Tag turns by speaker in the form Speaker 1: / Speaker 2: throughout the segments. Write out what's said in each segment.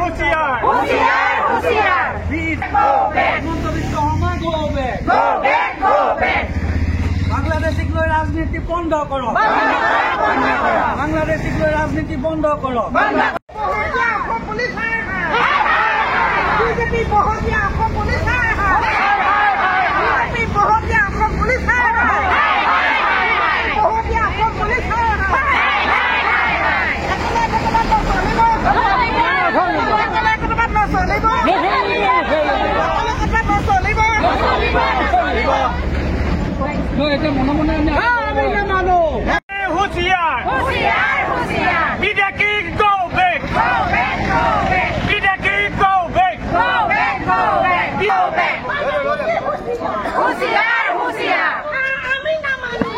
Speaker 1: Hoosier!
Speaker 2: Hoosier! Hoosier! Go back!
Speaker 3: Go back!
Speaker 2: Go back! Go back!
Speaker 3: বাংলাদেশিক লৈ রাজনীতি বন্ধ করো। বাংলাদেশিক লৈ রাজনীতি বন্ধ করো।
Speaker 2: बीजेपी बहुत ही आपको पुलिस है बीजेपी बहुत ही आपको पुलिस है बहुत ही आपको पुलिस है
Speaker 1: Hoosier!
Speaker 2: Hoosier! Hoosier!
Speaker 1: BJP go back!
Speaker 2: Go back! Go back!
Speaker 1: BJP go back!
Speaker 2: Go back! Go back! Go back! Hoosier! Hoosier! Ami namanu!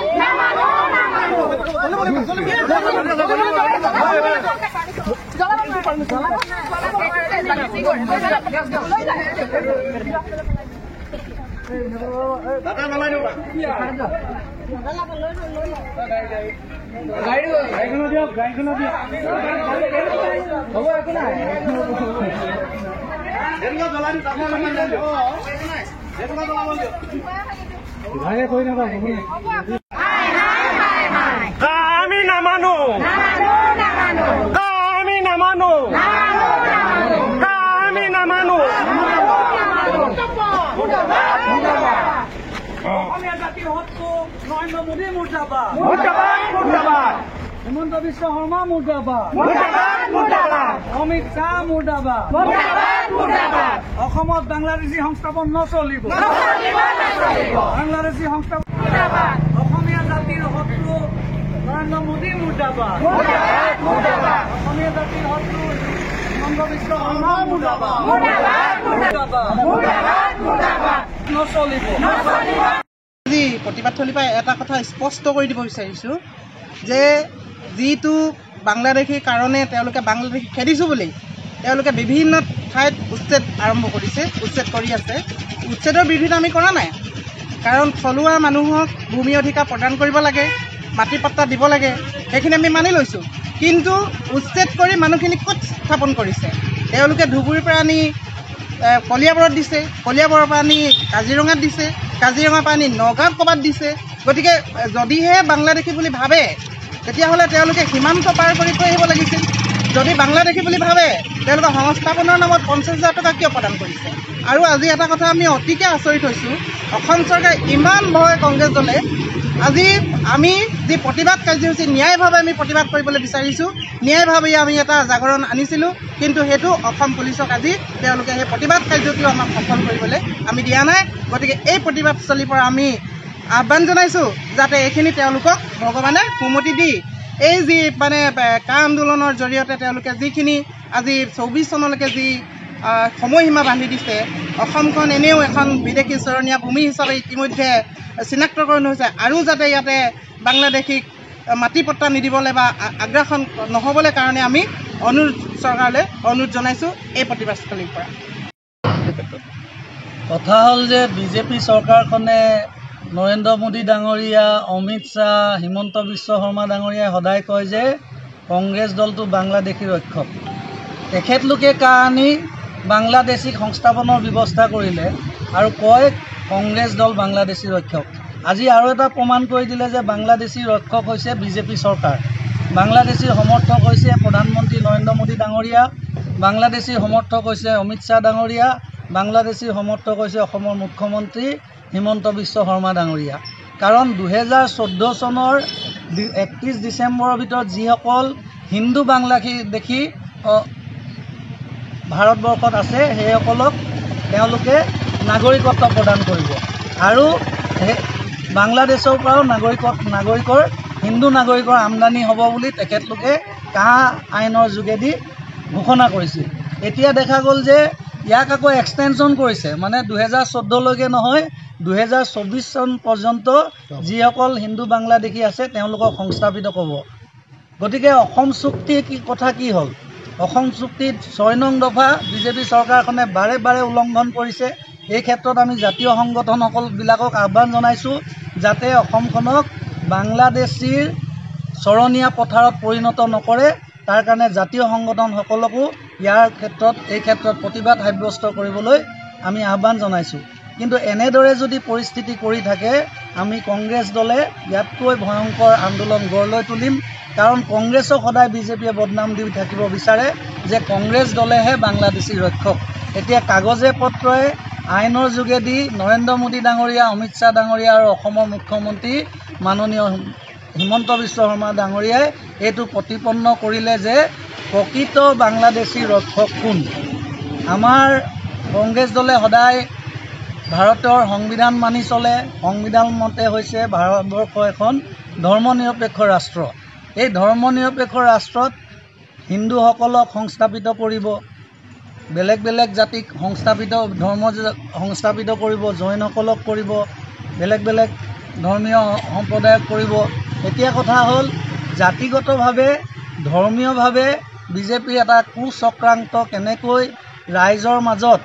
Speaker 2: Namanu!
Speaker 1: Kami namanu! Kami namanu! Kami namanu!
Speaker 3: অসমীয়া জাতিৰ হকটো নৰেন্দ্ৰ মোদী মুৰ্দাবাদ।
Speaker 1: Murtabad! Murtabad!
Speaker 3: Himanta Biswa Sarma মুৰ্দাবাদ।
Speaker 1: Murtabad! Murtabad!
Speaker 3: Amit Shah মুৰ্দাবাদ।
Speaker 2: Murtabad! Murtabad!
Speaker 3: অসমত বাংলাদেশী সংস্থাপন নচলিব। বাংলাদেশী সংস্থাপন
Speaker 2: Murtabad!
Speaker 3: অসমীয়া জাতিৰ হকটো নৰেন্দ্ৰ মোদী মুৰ্দাবাদ।
Speaker 2: Murtabad! Murtabad!
Speaker 3: অসমীয়া জাতিৰ হকটো হিমন্ত বিশ্ব শৰ্মা মুৰ্দাবাদ।
Speaker 2: Murtabad! Murtabad! Murtabad!
Speaker 3: নচলিব।
Speaker 4: আজি প্ৰতিবাদথলীৰ পৰা এটা কথা স্পষ্ট কৰি দিব বিচাৰিছোঁ যে যিটো বাংলাদেশীৰ কাৰণে তেওঁলোকে বাংলাদেশী খেদিছোঁ বুলি তেওঁলোকে বিভিন্ন ঠাইত উচ্ছেদ আৰম্ভ কৰিছে, উচ্ছেদ কৰি আছে। উচ্ছেদৰ বিৰোধিতা আমি কৰা নাই, কাৰণ থলুৱা মানুহক ভূমি অধিকাৰ প্ৰদান কৰিব লাগে, মাটি পট্টা দিব লাগে, সেইখিনি আমি মানি লৈছোঁ। কিন্তু উচ্ছেদ কৰি মানুহখিনি ক'ত স্থাপন কৰিছে? তেওঁলোকে ধুবুৰীৰ পৰা আনি কলিয়াবৰত দিছে, কলিয়াবৰৰ পৰা আনি কাজিৰঙাত দিছে, কাজিৰঙাৰ পৰা আনি নগাঁৱত ক'ৰবাত দিছে। গতিকে যদিহে বাংলাদেশী বুলি ভাবে তেতিয়াহ'লে তেওঁলোকে সীমান্ত পাৰ কৰি থৈ আহিব লাগিছিল। যদি বাংলাদেশী বুলি ভাবে তেওঁলোকে সংস্থাপনৰ নামত 50,000 টকা কিয় প্ৰদান কৰিছে? আৰু আজি এটা কথা আমি অতিকে আচৰিত হৈছোঁ, অসম চৰকাৰে ইমান ভয় কংগ্ৰেছ দলে আজি আমি যি প্ৰতিবাদ কাৰ্যসূচী ন্যায়ভাৱে আমি প্ৰতিবাদ কৰিবলৈ বিচাৰিছোঁ, ন্যায়ভাৱে আমি এটা জাগৰণ আনিছিলোঁ, কিন্তু সেইটো অসম পুলিচক আজি তেওঁলোকে সেই প্ৰতিবাদ কাৰ্যসূচীও আমাক সফল কৰিবলৈ আমি দিয়া নাই। গতিকে এই প্ৰতিবাদস্থলীৰ পৰা আমি আহ্বান জনাইছোঁ যাতে এইখিনি তেওঁলোকক ভগৱানে সুমতি দি এই যি মানে কা আন্দোলনৰ জৰিয়তে তেওঁলোকে যিখিনি আজি 24 চনলৈকে যি সময়সীমা বান্ধি দিছে, অসমখন এনেও এখন বিদেশী চৰণীয়া ভূমি হিচাপে ইতিমধ্যে চিনাক্তকৰণ হৈছে, আৰু যাতে ইয়াতে বাংলাদেশীক মাটি পট্টা নিদিবলৈ বা আগ্ৰাসন নহ'বলৈ কাৰণে আমি চৰকাৰলৈ অনুৰোধ জনাইছোঁ এই প্ৰতিবাদস্থলীৰ পৰা।
Speaker 3: কথা হ'ল যে বিজেপি চৰকাৰখনে নৰেন্দ্ৰ মোদী ডাঙৰীয়া, অমিত শ্বাহ, হিমন্ত বিশ্ব শৰ্মা ডাঙৰীয়াই সদায় কয় যে কংগ্ৰেছ দলটো বাংলাদেশী ৰক্ষক। তেখেতলোকে কাহানি বাংলাদেশীক সংস্থাপনৰ ব্যৱস্থা কৰিলে আৰু কয় কংগ্ৰেছ দল বাংলাদেশী ৰক্ষক। আজি আৰু এটা প্ৰমাণ কৰি দিলে যে বাংলাদেশী ৰক্ষক হৈছে বিজেপি চৰকাৰ, বাংলাদেশীৰ সমৰ্থক হৈছে প্ৰধানমন্ত্ৰী নৰেন্দ্ৰ মোদী ডাঙৰীয়া, বাংলাদেশীৰ সমৰ্থক হৈছে অমিত শ্বাহ ডাঙৰীয়া, বাংলাদেশীৰ সমৰ্থক হৈছে অসমৰ মুখ্যমন্ত্ৰী হিমন্ত বিশ্ব শৰ্মা ডাঙৰীয়া। কাৰণ 2014 চনৰ 31 ডিচেম্বৰৰ ভিতৰত যিসকল হিন্দু বাংলাদেশী ভাৰতবৰ্ষত আছে সেইসকলক তেওঁলোকে নাগৰিকত্ব প্ৰদান কৰিব, আৰু বাংলাদেশৰ পৰাও নাগৰিকৰ হিন্দু নাগৰিকৰ আমদানি হ'ব বুলি তেখেতলোকে কাহা আইনৰ যোগেদি ঘোষণা কৰিছিল। এতিয়া দেখা গ'ল যে ইয়াক আকৌ এক্সটেনশ্যন কৰিছে, মানে 2014লৈকে নহয় 2024 চন পৰ্যন্ত যিসকল হিন্দু বাংলাদেশী আছে তেওঁলোকক সংস্থাপিত ক'ব। গতিকে অসম চুক্তি কথা কি হ'ল? অসম চুক্তিত 6 নং দফা বিজেপি চৰকাৰখনে বাৰে বাৰে উলংঘন কৰিছে। এই ক্ষেত্ৰত আমি জাতীয় সংগঠনসকলবিলাকক আহ্বান জনাইছোঁ যাতে অসমখনক বাংলাদেশীৰ চৰণীয়া পথাৰত পৰিণত নকৰে, তাৰ কাৰণে জাতীয় সংগঠনসকলকো এই ক্ষেত্ৰত প্ৰতিবাদ সাব্যস্ত কৰিবলৈ আমি আহ্বান জনাইছোঁ। কিন্তু এনেদৰে যদি পৰিস্থিতি কৰি থাকে আমি কংগ্ৰেছ দলে ইয়াতকৈ ভয়ংকৰ আন্দোলন গঢ় লৈ তুলিম। কাৰণ কংগ্ৰেছক সদায় বিজেপিয়ে বদনাম দি থাকিব বিচাৰে যে কংগ্ৰেছ দলেহে বাংলাদেশী ৰক্ষক। এতিয়া কাগজে পত্ৰই আইনৰ যোগেদি নৰেন্দ্ৰ মোদী ডাঙৰীয়া, অমিত শ্বাহ ডাঙৰীয়া আৰু অসমৰ মুখ্যমন্ত্ৰী মাননীয় হিমন্ত বিশ্ব শৰ্মা ডাঙৰীয়াই এইটো প্ৰতিপন্ন কৰিলে যে প্ৰকৃত বাংলাদেশী ৰক্ষক কোন। আমাৰ কংগ্ৰেছ দলে সদায় ভাৰতৰ সংবিধান মানি চলে। সংবিধান মতে হৈছে ভাৰতবৰ্ষ এখন ধৰ্মনিৰপেক্ষ ৰাষ্ট্ৰ। এই ধৰ্মনিৰপেক্ষ ৰাষ্ট্ৰত হিন্দুসকলক সংস্থাপিত কৰিব, বেলেগ বেলেগ জাতিক ধৰ্ম সংস্থাপিত কৰিব, জৈনসকলক কৰিব, বেলেগ বেলেগ ধৰ্মীয় সম্প্ৰদায়ক কৰিব। এতিয়া কথা হ'ল জাতিগতভাৱে ধৰ্মীয়ভাৱে বিজেপিৰ এটা কুচক্ৰান্ত কেনেকৈ ৰাইজৰ মাজত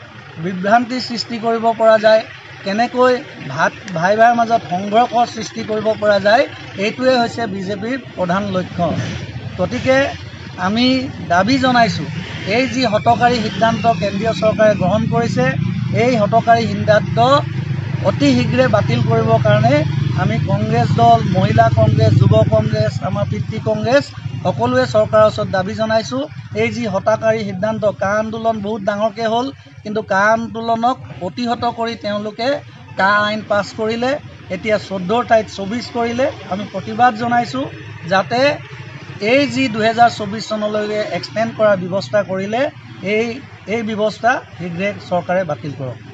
Speaker 3: বিভ্ৰান্তি সৃষ্টি কৰিব পৰা যায়, কেনেকৈ ভাই ভাইৰ মাজত সংঘৰ্ষৰ সৃষ্টি কৰিব পৰা যায়, এইটোৱে হৈছে বিজেপিৰ প্ৰধান লক্ষ্য। গতিকে আমি দাবী জনাইছোঁ এই যি হঠকাৰী সিদ্ধান্ত কেন্দ্ৰীয় চৰকাৰে গ্ৰহণ কৰিছে এই হঠকাৰী সিদ্ধান্ত অতি শীঘ্ৰে বাতিল কৰিবৰ কাৰণে আমি কংগ্ৰেছ দল, মহিলা কংগ্ৰেছ, যুৱ কংগ্ৰেছ, আমাৰ পিতৃ কংগ্ৰেছ সকলোৱে চৰকাৰৰ ওচৰত দাবী জনাইছোঁ। এই যি হতাকাৰী সিদ্ধান্ত, কা আন্দোলন বহুত ডাঙৰকৈ হ'ল, কিন্তু কা আন্দোলনক প্ৰতিহত কৰি তেওঁলোকে কা আইন পাছ কৰিলে, এতিয়া 14ৰ ঠাইত 24 কৰিলে। আমি প্ৰতিবাদ জনাইছোঁ যাতে এই যি 2024 চনলৈকে এক্সটেণ্ড কৰাৰ ব্যৱস্থা কৰিলে এই ব্যৱস্থা শীঘ্ৰে চৰকাৰে বাতিল কৰক।